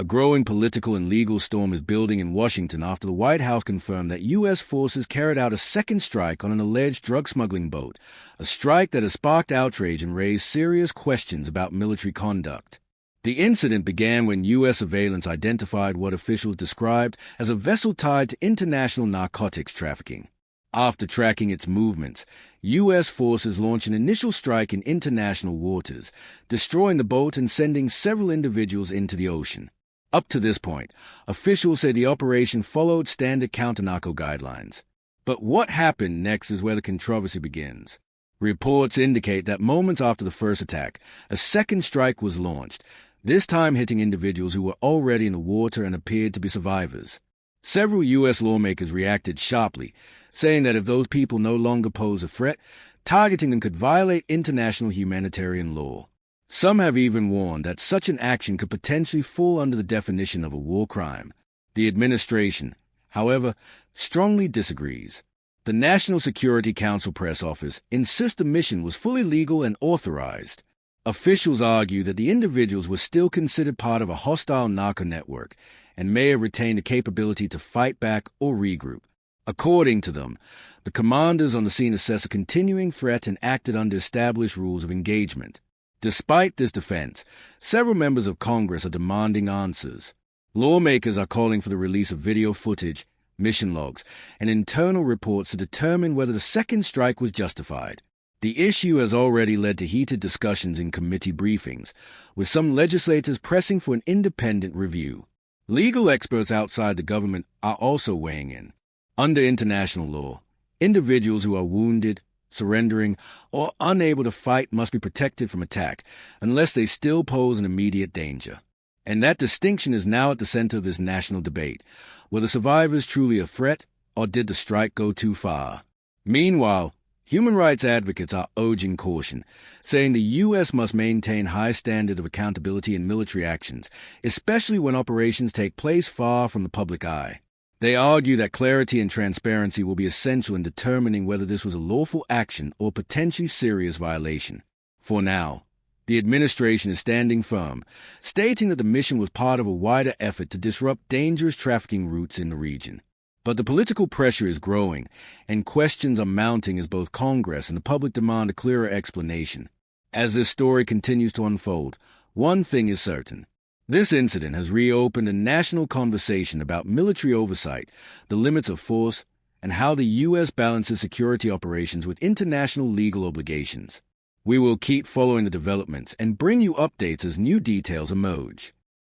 A growing political and legal storm is building in Washington after the White House confirmed that U.S. forces carried out a second strike on an alleged drug-smuggling boat, a strike that has sparked outrage and raised serious questions about military conduct. The incident began when U.S. surveillance identified what officials described as a vessel tied to international narcotics trafficking. After tracking its movements, U.S. forces launched an initial strike in international waters, destroying the boat and sending several individuals into the ocean. Up to this point, officials say the operation followed standard counter-narco guidelines. But what happened next is where the controversy begins. Reports indicate that moments after the first attack, a second strike was launched, this time hitting individuals who were already in the water and appeared to be survivors. Several U.S. lawmakers reacted sharply, saying that if those people no longer pose a threat, targeting them could violate international humanitarian law. Some have even warned that such an action could potentially fall under the definition of a war crime. The administration, however, strongly disagrees. The National Security Council press office insists the mission was fully legal and authorized. Officials argue that the individuals were still considered part of a hostile narco network and may have retained the capability to fight back or regroup. According to them, the commanders on the scene assessed a continuing threat and acted under established rules of engagement. Despite this defense, several members of Congress are demanding answers. Lawmakers are calling for the release of video footage, mission logs, and internal reports to determine whether the second strike was justified. The issue has already led to heated discussions in committee briefings, with some legislators pressing for an independent review. Legal experts outside the government are also weighing in. Under international law, individuals who are wounded, surrendering, or unable to fight must be protected from attack unless they still pose an immediate danger. And that distinction is now at the center of this national debate. Were the survivors truly a threat, or did the strike go too far? Meanwhile, human rights advocates are urging caution, saying the U.S. must maintain high standard of accountability in military actions, especially when operations take place far from the public eye. They argue that clarity and transparency will be essential in determining whether this was a lawful action or potentially serious violation. For now, the administration is standing firm, stating that the mission was part of a wider effort to disrupt dangerous trafficking routes in the region. But the political pressure is growing, and questions are mounting as both Congress and the public demand a clearer explanation. As this story continues to unfold, one thing is certain. This incident has reopened a national conversation about military oversight, the limits of force, and how the U.S. balances security operations with international legal obligations. We will keep following the developments and bring you updates as new details emerge.